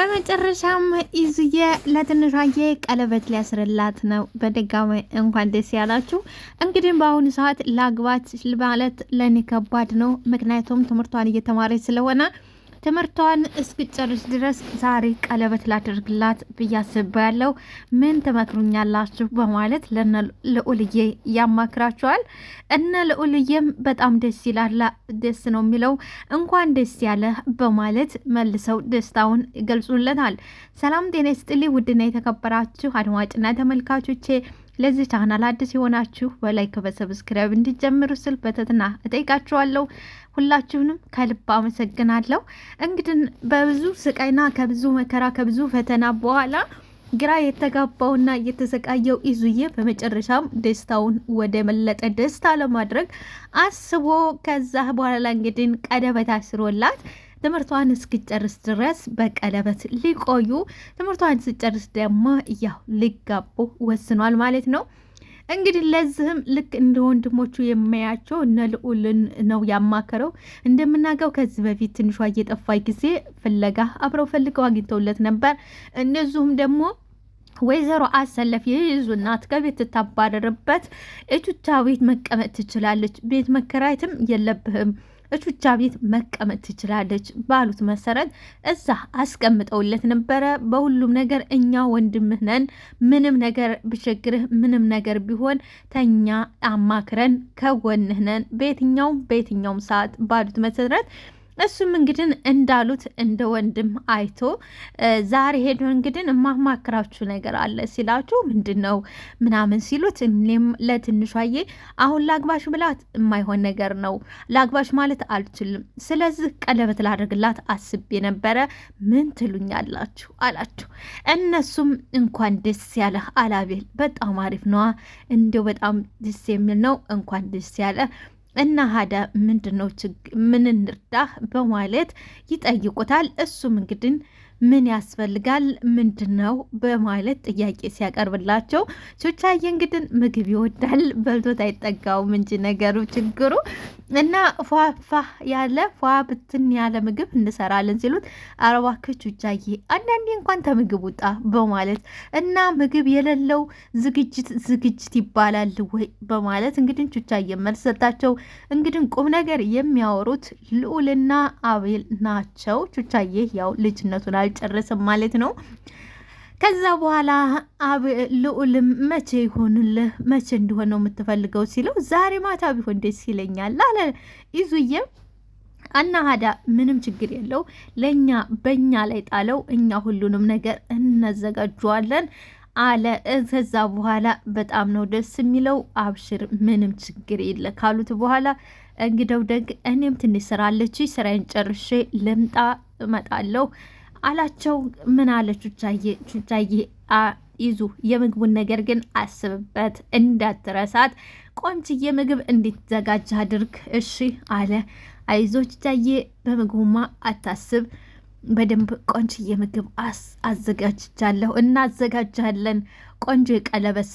በመጨረሻም ኢዙዬ ለትንሿዬ ቀለበት ሊያስርላት ነው። በድጋሚ እንኳን ደስ ያላችሁ። እንግዲህ በአሁኑ ሰዓት ላግባት ማለት ለኔ ከባድ ነው። ምክንያቱም ትምህርቷን እየተማረች ስለሆነ ትምህርቷን እስክጨርስ ድረስ ዛሬ ቀለበት ላደርግላት ብያስባለሁ። ምን ትመክሩኛላችሁ? በማለት ለነ ልዑልዬ ያማክራቸዋል። እነ ልዑልዬም በጣም ደስ ይላል፣ ደስ ነው የሚለው እንኳን ደስ ያለ በማለት መልሰው ደስታውን ይገልጹለታል። ሰላም ጤና ይስጥልኝ ውድና የተከበራችሁ አድማጭና ተመልካቾቼ ለዚህ ቻናል አዲስ የሆናችሁ በላይክ በሰብስክራይብ እንዲጀምሩ ስል በትህትና እጠይቃችኋለሁ። ሁላችሁንም ከልብ አመሰግናለሁ። እንግዲህ በብዙ ስቃይና ከብዙ መከራ ከብዙ ፈተና በኋላ ግራ የተጋባውና የተሰቃየው ኢዙዬ በመጨረሻም ደስታውን ወደ መለጠ ደስታ ለማድረግ አስቦ ከዛ በኋላ እንግዲህ ቀለበት አስሮላት ትምህርቷን እስክጨርስ ድረስ በቀለበት ሊቆዩ ትምህርቷን ስጨርስ ደግሞ ያው ሊጋቡ ወስኗል ማለት ነው። እንግዲህ ለዚህም ልክ እንደ ወንድሞቹ የሚያያቸው እነ ልዑልን ነው ያማከረው። እንደምናገው ከዚህ በፊት ትንሿ እየጠፋይ ጊዜ ፍለጋ አብረው ፈልገው አግኝተውለት ነበር። እነዚሁም ደግሞ ወይዘሮ አሰለፍ የይዙ እናት ከቤት ትታባረርበት እቹቻ ቤት መቀመጥ ትችላለች፣ ቤት መከራየትም የለብህም እቹቻ ቤት መቀመጥ ትችላለች ባሉት መሰረት እዛ አስቀምጠውለት ነበረ። በሁሉም ነገር እኛ ወንድምህ ነን፣ ምንም ነገር ብቸግርህ ምንም ነገር ቢሆን ተኛ አማክረን ከጎንህ ነን በየትኛውም ሰዓት ባሉት መሰረት እሱም እንግዲህ እንዳሉት እንደ ወንድም አይቶ ዛሬ ሄዶ እንግዲህ የማማክራችሁ ነገር አለ ሲላችሁ ምንድን ነው ምናምን ሲሉት እኔም ለትንሿዬ አሁን ላግባሽ ብላት የማይሆን ነገር ነው፣ ላግባሽ ማለት አልችልም። ስለዚህ ቀለበት ላደርግላት አስቤ ነበረ፣ ምን ትሉኛላችሁ አላችሁ። እነሱም እንኳን ደስ ያለ አላቤል፣ በጣም አሪፍ ነዋ፣ እንዲው በጣም ደስ የሚል ነው፣ እንኳን ደስ ያለ እና ሀዳ ምንድነው ምን እንርዳህ በማለት ይጠይቁታል። እሱም እንግዲህ ምን ያስፈልጋል ምንድነው በማለት ጥያቄ ሲያቀርብላቸው ቹቻዬ እንግዲህ ምግብ ይወዳል፣ በልቶት አይጠጋውም እንጂ ነገሩ ችግሩ እና ፏፋ ያለ ፏ ብትን ያለ ምግብ እንሰራለን ሲሉት ኧረ እባክህ ቹቻዬ አንዳንዴ እንኳን ተምግብ ውጣ በማለት እና ምግብ የሌለው ዝግጅት ይባላል ወይ በማለት እንግዲህ ቹቻዬ መልስ ሰጣቸው። እንግዲህ ቁም ነገር የሚያወሩት ልዑልና አቤል ናቸው። ቹቻዬ ያው ልጅነቱን አልጨረሰም ማለት ነው። ከዛ በኋላ ልዑልም መቼ ይሆንልህ መቼ እንዲሆን ነው የምትፈልገው ሲለው ዛሬ ማታ ቢሆን ደስ ይለኛል አለ ኢዙዬም። እና ሀዳ ምንም ችግር የለው ለእኛ በእኛ ላይ ጣለው፣ እኛ ሁሉንም ነገር እናዘጋጀዋለን አለ። ከዛ በኋላ በጣም ነው ደስ የሚለው፣ አብሽር ምንም ችግር የለ ካሉት በኋላ እንግደው ደግ እኔም ትንሽ ስራ አለች፣ ስራዬን ጨርሼ ልምጣ እመጣለሁ አላቸው። ምን አለ ቹቻዬ ይዙ የምግቡን ነገር ግን አስብበት እንዳትረሳት፣ ቆንጅዬ ምግብ እንዲዘጋጅ አድርግ እሺ አለ። አይዞ ቹቻዬ በምግቡማ አታስብ፣ በደንብ ቆንጅዬ ምግብ አዘጋጅቻለሁ፣ እናዘጋጃለን፣ ቆንጆ የቀለበት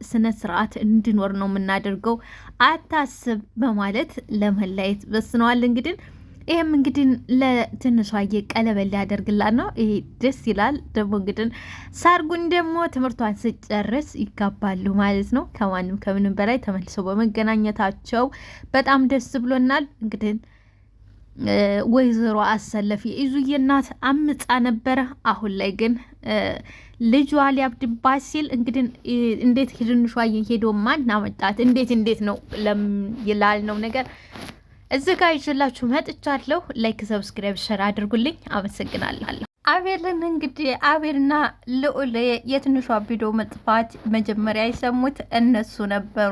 ስነ ስርዓት እንዲኖር ነው የምናደርገው፣ አታስብ በማለት ለመለየት በስነዋል። እንግዲህ ይህም እንግዲህ ለትንሿዬ ቀለበት ሊያደርግላት ነው። ይሄ ደስ ይላል። ደግሞ እንግዲህ ሰርጉን ደግሞ ትምህርቷን ስጨርስ ይጋባሉ ማለት ነው። ከማንም ከምንም በላይ ተመልሰው በመገናኘታቸው በጣም ደስ ብሎናል። እንግዲህ ወይዘሮ አሰለፍ የኢዙዬ እናት አምጻ ነበረ። አሁን ላይ ግን ልጇ ሊያብድባት ሲል እንግዲህ እንዴት ትንሿዬ ሄዶ ማን አመጣት እንዴት ነው ይላል ነው ነገር እዚህ ጋር ይዤላችሁ መጥቻለሁ። ላይክ ሰብስክራይብ ሸር አድርጉልኝ። አመሰግናለሁ። አቤልን እንግዲህ አቤልና ልዑል የትንሿ ቪዲዮ መጥፋት መጀመሪያ የሰሙት እነሱ ነበሩ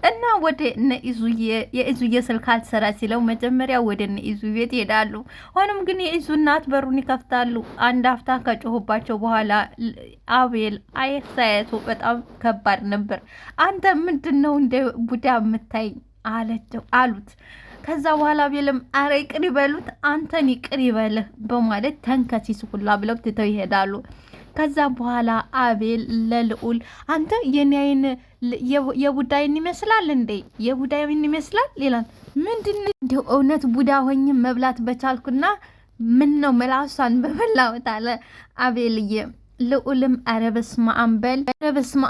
እና ወደ እነ ኢዙዬ የኢዙዬ ስልክ አልሰራ ሲለው መጀመሪያ ወደ እነ ኢዙ ቤት ይሄዳሉ። ሆኖም ግን የኢዙ እናት በሩን ይከፍታሉ። አንድ አፍታ ከጮሁባቸው በኋላ አቤል አየሳየቱ በጣም ከባድ ነበር። አንተ ምንድን ነው እንደ ቡዳ የምታይ አሉት። ከዛ በኋላ አቤልም አረ ይቅር ይበሉት አንተን ይቅር ይበልህ በማለት ተንከሲስ ሁላ ብለው ትተው ይሄዳሉ። ከዛ በኋላ አቤል ለልዑል አንተ የኔ አይን የቡዳይን ይመስላል እንዴ? የቡዳይን ይመስላል ሌላ ምንድን እንደው እውነት ቡዳ ሆኝ መብላት በቻልኩና ምን ነው ምላሷን በበላውት አለ አቤልዬ። ልዑልም ኧረ በስመ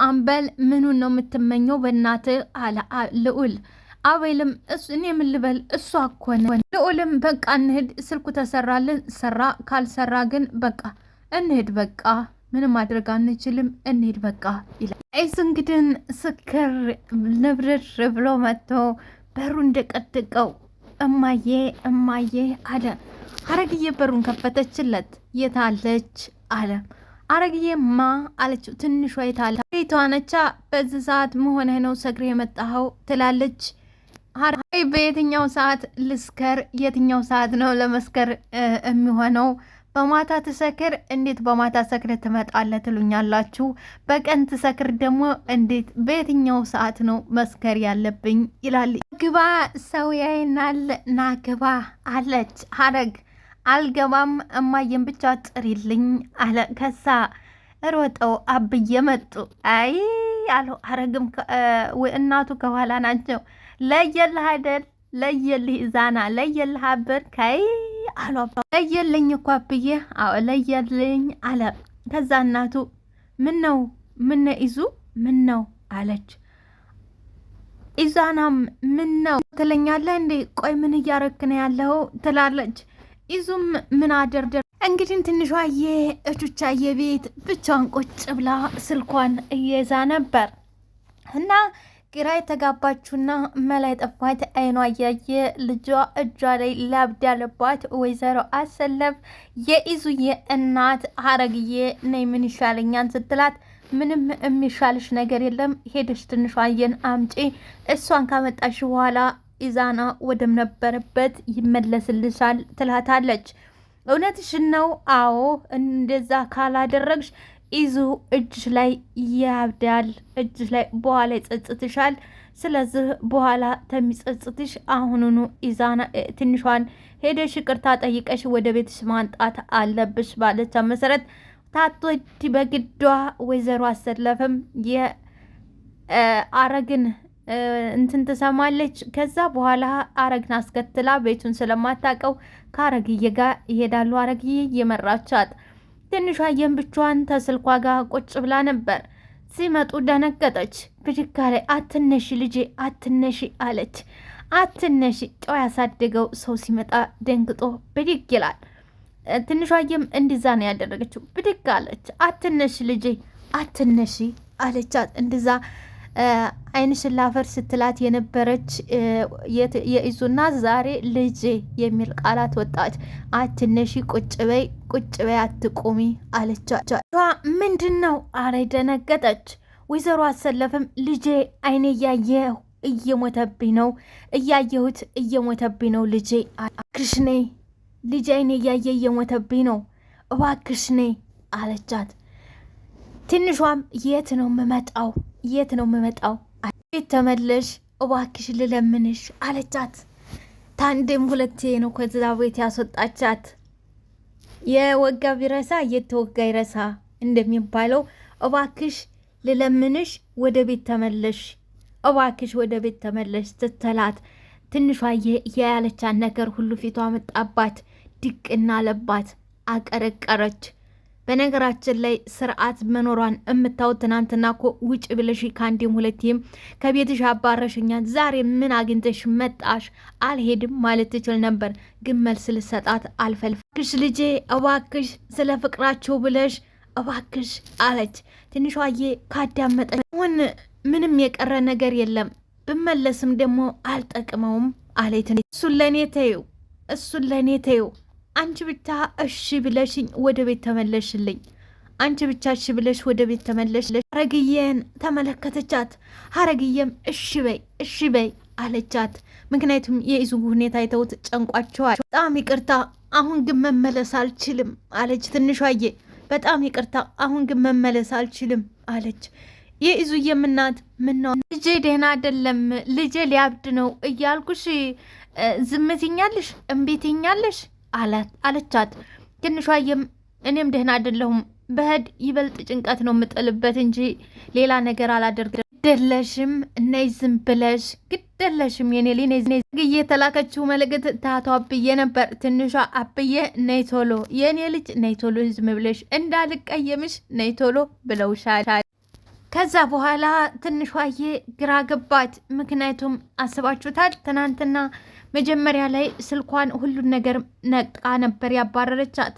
አብ በል ምኑን ነው የምትመኘው በእናትህ አለ ልዑል። አቤልም እኔ ምን ልበል እሷ እኮ ነው። ልዑልም በቃ እንሂድ፣ ስልኩ ተሰራልን ሰራ፣ ካልሰራ ግን በቃ እንሂድ፣ በቃ ምንም ማድረግ አንችልም፣ እንሂድ በቃ ይላል። እሱ እንግዲህ ስክር ንብርር ብሎ መጥቶ በሩ እንደቀጥቀው እማዬ አለ። ሐረግዬ በሩን ከፈተችለት። የታለች አለ። ሐረግዬማ አለችው። ትንሿ የታለ? ቤቷ ነቻ። በዚህ ሰዓት መሆንህ ነው ሰክሬ የመጣኸው ትላለች። በየትኛው ሰዓት ልስከር? የትኛው ሰዓት ነው ለመስከር የሚሆነው? በማታ ትሰክር? እንዴት በማታ ሰክር ትመጣለህ ትሉኛላችሁ? በቀን ትሰክር ደግሞ እንዴት? በየትኛው ሰዓት ነው መስከር ያለብኝ? ይላል። ግባ ሰው ያይናል፣ ና ግባ አለች ሐረግ። አልገባም እማዬን ብቻ ጥሪልኝ አለ። ከዛ ሮጠው አብዬ መጡ። አይ አለው። ሐረግም እናቱ ከኋላ ናቸው። ለየልህ አይደል? ለየልህ ዛና ለየልህ አበር ከይ አሉ። ለየልኝ እኮ አብዬ። አዎ ለየልኝ አለ። ከዛ እናቱ ምን ነው ይዙ ምን ነው አለች። ኢዛናም ምን ነው ትለኛለህ እንዴ? ቆይ ምን እያረክ ነው ያለው ትላለች። ኢዙም ምን አደርደር እንግዲህ ትንሿዬ እቹቻዬ ቤት ብቻዋን ቁጭ ብላ ስልኳን እየዛ ነበር እና ግራ የተጋባችሁና መላ የጠፋት አይኗ እያየ ልጇ እጇ ላይ ላብድ ያለባት ወይዘሮ አሰለፍ የኢዙዬ እናት ሐረግዬ ነይ ምን ይሻለኛል ስትላት ምንም የሚሻልሽ ነገር የለም፣ ሄደሽ ትንሿዬን አምጪ፣ እሷን ካመጣሽ በኋላ ኢዛና ወደም ነበረበት ይመለስልሻል ትላታለች። እውነትሽን ነው? አዎ እንደዛ ካላደረግሽ ኢዙ እጅሽ ላይ ያብዳል፣ እጅሽ ላይ በኋላ ይጸጽትሻል። ስለዚህ በኋላ ተሚጸጽትሽ አሁኑኑ ኢዛና ትንሿን ሄደሽ ይቅርታ ጠይቀሽ ወደ ቤትሽ ማንጣት አለብሽ ባለቻ መሰረት ታቶዲ በግዷ ወይዘሮ አሰለፍም የአረግን እንትን ትሰማለች። ከዛ በኋላ አረግን አስከትላ ቤቱን ስለማታውቀው ከአረግዬ ጋር ይሄዳሉ። አረግዬ እየመራቻት ትንሿዬን ብቻዋን ተስልኳ ጋር ቁጭ ብላ ነበር። ሲመጡ ደነገጠች። ብድጋ ላይ አትነሺ ልጄ አትነሺ አለች። አትነሺ ጨው ያሳደገው ሰው ሲመጣ ደንግጦ ብድግ ይላል። ትንሿዬም እንዲዛ ነው ያደረገችው። ብድግ አለች። አትነሺ ልጄ አትነሺ አለቻት። እንዲዛ አይንሽን ላፈር ስትላት የነበረች የኢዙና ዛሬ ልጄ የሚል ቃላት ወጣች። አትነሺ ቁጭ በይ አትቁሚ አለቻት። ምንድን ነው አረ ደነገጠች። ወይዘሮ አሰለፍም ልጄ አይኔ እያየሁ እየሞተብኝ ነው እያየሁት እየሞተብኝ ነው ልጄ እባክሽ ነይ ልጄ አይኔ እያየ እየሞተብኝ ነው እባክሽ ነይ አለቻት። ትንሿም የት ነው የምመጣው ቤት ተመለሽ እባክሽ ልለምንሽ አለቻት። ታንዴም ሁለቴ ነው ከዛ ቤት ያስወጣቻት። የወጋ ቢረሳ የተወጋ ይረሳ እንደሚባለው እባክሽ ልለምንሽ ወደ ቤት ተመለሽ እባክሽ ወደ ቤት ተመለሽ ስትላት ትንሿ ያለቻት ነገር ሁሉ ፊቷ መጣባት፣ ድቅና አለባት፣ አቀረቀረች። በነገራችን ላይ ስርዓት መኖሯን የምታዩት ትናንትና እኮ ውጭ ብለሽ ከአንዴም ሁለቴም ከቤትሽ አባረሽኛል፣ ዛሬ ምን አግኝተሽ መጣሽ? አልሄድም ማለት ትችል ነበር፣ ግን መልስ ልሰጣት አልፈልግም። ልጄ እባክሽ ስለ ፍቅራችሁ ብለሽ እባክሽ አለች። ትንሿዬ ካዳመጠ አሁን ምንም የቀረ ነገር የለም፣ ብመለስም ደግሞ አልጠቅመውም አለች። እሱን ለእኔ ተይው አንቺ ብቻ እሺ ብለሽኝ ወደ ቤት ተመለሽልኝ። አንቺ ብቻ እሺ ብለሽ ወደ ቤት ተመለሽልኝ። ሐረግዬን ተመለከተቻት። ሐረግዬም እሺ በይ አለቻት። ምክንያቱም የኢዙ ሁኔታ አይተውት ጨንቋቸዋል። በጣም ይቅርታ አሁን ግን መመለስ አልችልም አለች ትንሿዬ። በጣም ይቅርታ አሁን ግን መመለስ አልችልም አለች። የኢዙዬም እናት ምነው ልጄ ደህና አይደለም ልጄ ሊያብድ ነው እያልኩሽ ዝም ትይኛለሽ እምቢ ትይኛለሽ አለቻት። ትንሿዬም እኔም ደህና አይደለሁም በህድ ይበልጥ ጭንቀት ነው የምጥልበት እንጂ ሌላ ነገር አላደርግም ግደለሽም ነይ ዝም ብለሽ ግደለሽም የኔ ልጅ እየተላከችው መልእክት ታቶ አብዬ ነበር። ትንሿ አብዬ ነይ ቶሎ የኔ ልጅ ነይ ቶሎ ዝም ብለሽ እንዳልቀየምሽ ነይ ቶሎ ብለውሻል። ከዛ በኋላ ትንሿዬ ግራ ገባት። ምክንያቱም አስባችሁታል ትናንትና መጀመሪያ ላይ ስልኳን ሁሉን ነገር ነቃ ነበር ያባረረቻት።